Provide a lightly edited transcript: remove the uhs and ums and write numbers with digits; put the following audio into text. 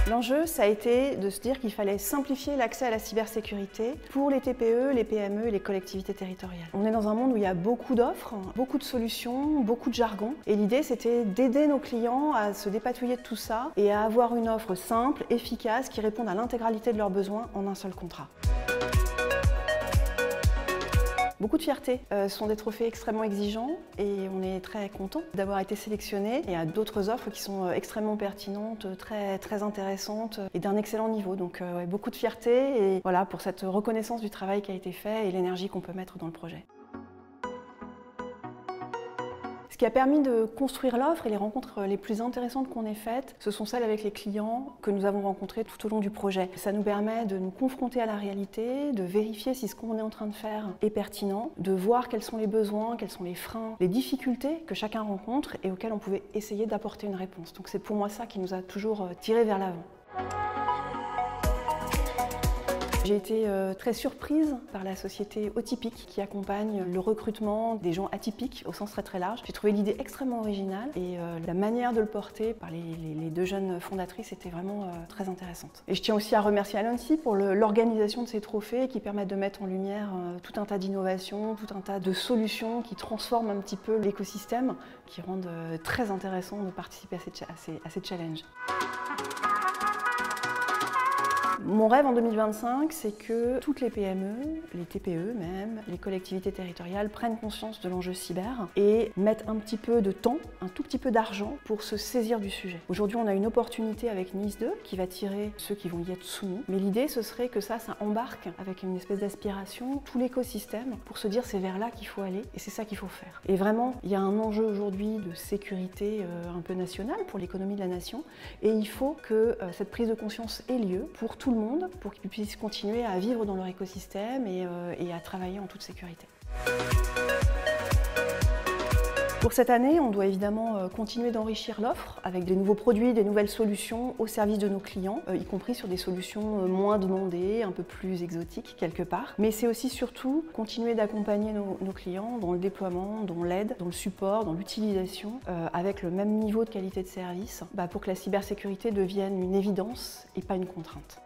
L'enjeu, ça a été de se dire qu'il fallait simplifier l'accès à la cybersécurité pour les TPE, les PME et les collectivités territoriales. On est dans un monde où il y a beaucoup d'offres, beaucoup de solutions, beaucoup de jargon. Et l'idée, c'était d'aider nos clients à se dépatouiller de tout ça et à avoir une offre simple, efficace, qui réponde à l'intégralité de leurs besoins en un seul contrat. Beaucoup de fierté. Ce sont des trophées extrêmement exigeants et on est très content d'avoir été sélectionnés. Il y a d'autres offres qui sont extrêmement pertinentes, très intéressantes et d'un excellent niveau. Donc ouais, beaucoup de fierté et voilà pour cette reconnaissance du travail qui a été fait et l'énergie qu'on peut mettre dans le projet. Ce qui a permis de construire l'offre et les rencontres les plus intéressantes qu'on ait faites, ce sont celles avec les clients que nous avons rencontrés tout au long du projet. Ça nous permet de nous confronter à la réalité, de vérifier si ce qu'on est en train de faire est pertinent, de voir quels sont les besoins, quels sont les freins, les difficultés que chacun rencontre et auxquelles on pouvait essayer d'apporter une réponse. Donc c'est pour moi ça qui nous a toujours tirés vers l'avant. J'ai été très surprise par la société Otypique qui accompagne le recrutement des gens atypiques au sens très large. J'ai trouvé l'idée extrêmement originale et la manière de le porter par les deux jeunes fondatrices était vraiment très intéressante. Et je tiens aussi à remercier Alonsi pour l'organisation de ces trophées qui permettent de mettre en lumière tout un tas d'innovations, tout un tas de solutions qui transforment un petit peu l'écosystème, qui rendent très intéressant de participer à ces challenges. Mon rêve en 2025, c'est que toutes les PME, les TPE même, les collectivités territoriales prennent conscience de l'enjeu cyber et mettent un petit peu de temps, un tout petit peu d'argent pour se saisir du sujet. Aujourd'hui, on a une opportunité avec NIS 2 qui va tirer ceux qui vont y être soumis. Mais l'idée, ce serait que ça embarque avec une espèce d'aspiration tout l'écosystème pour se dire c'est vers là qu'il faut aller et c'est ça qu'il faut faire. Et vraiment, il y a un enjeu aujourd'hui de sécurité un peu nationale pour l'économie de la nation et il faut que cette prise de conscience ait lieu pour tout le monde, pour qu'ils puissent continuer à vivre dans leur écosystème et à travailler en toute sécurité. Pour cette année, on doit évidemment continuer d'enrichir l'offre avec des nouveaux produits, des nouvelles solutions au service de nos clients, y compris sur des solutions moins demandées, un peu plus exotiques quelque part. Mais c'est aussi surtout continuer d'accompagner nos clients dans le déploiement, dans l'aide, dans le support, dans l'utilisation, avec le même niveau de qualité de service pour que la cybersécurité devienne une évidence et pas une contrainte.